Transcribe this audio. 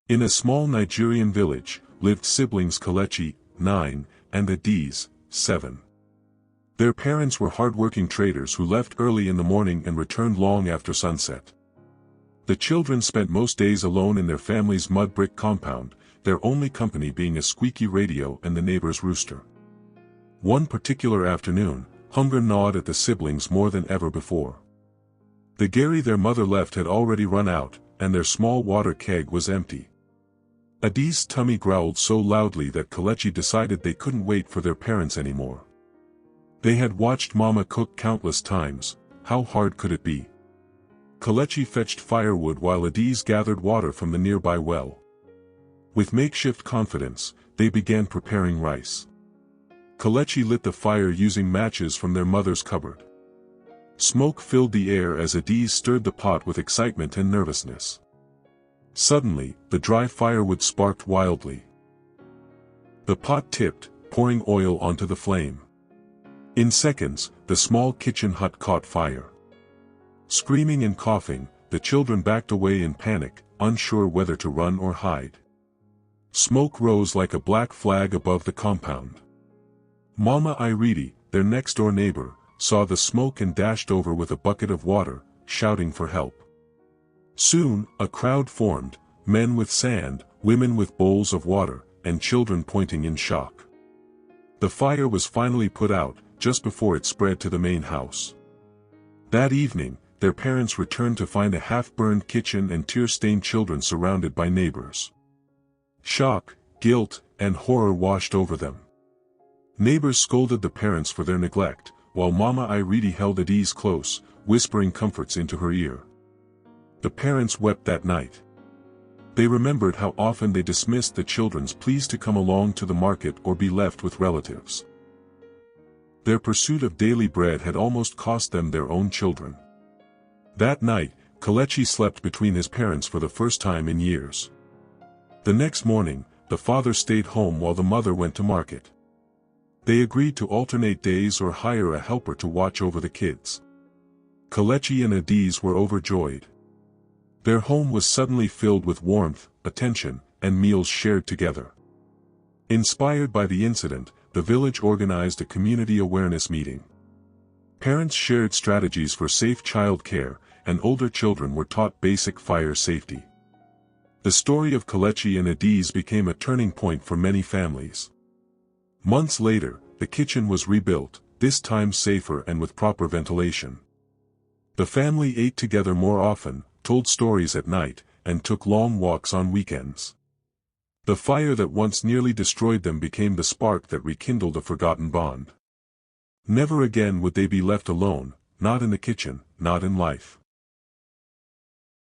In a small Nigerian village, lived siblings Kelechi, 9, and Adiz, 7. Their parents were hard-working traders who left early in the morning and returned long after sunset. The children spent most days alone in their family's mud brick compound, their only company being a squeaky radio and the neighbor's rooster. One particular afternoon, hunger gnawed at the siblings more than ever before. The gari their mother left had already run out, and their small water keg was empty. Adiz's tummy growled so loudly that Kelechi decided they couldn't wait for their parents anymore. They had watched Mama cook countless times, how hard could it be? Kelechi fetched firewood while Adiz gathered water from the nearby well. With makeshift confidence, they began preparing rice. Kelechi lit the fire using matches from their mother's cupboard. Smoke filled the air as Adiz stirred the pot with excitement and nervousness. Suddenly, the dry firewood sparked wildly. The pot tipped, pouring oil onto the flame. In seconds, the small kitchen hut caught fire. Screaming and coughing, the children backed away in panic, unsure whether to run or hide. Smoke rose like a black flag above the compound. Mama Reby, their next-door neighbor, saw the smoke and dashed over with a bucket of water, shouting for help. Soon, a crowd formed, men with sand, women with bowls of water, and children pointing in shock. The fire was finally put out, just before it spread to the main house. That evening, their parents returned to find a half-burned kitchen and tear-stained children surrounded by neighbors. Shock, guilt, and horror washed over them. Neighbors scolded the parents for their neglect, while Mama Reby held Adiz close, whispering comforts into her ear. The parents wept that night. They remembered how often they dismissed the children's pleas to come along to the market or be left with relatives. Their pursuit of daily bread had almost cost them their own children. That night, Kelechi slept between his parents for the first time in years. The next morning, the father stayed home while the mother went to market. They agreed to alternate days or hire a helper to watch over the kids. Kelechi and Adiz were overjoyed. Their home was suddenly filled with warmth, attention, and meals shared together. Inspired by the incident, the village organized a community awareness meeting. Parents shared strategies for safe child care, and older children were taught basic fire safety. The story of Kelechi and Adiz became a turning point for many families. Months later, the kitchen was rebuilt, this time safer and with proper ventilation. The family ate together more often, told stories at night, and took long walks on weekends. The fire that once nearly destroyed them became the spark that rekindled a forgotten bond. Never again would they be left alone, not in the kitchen, not in life.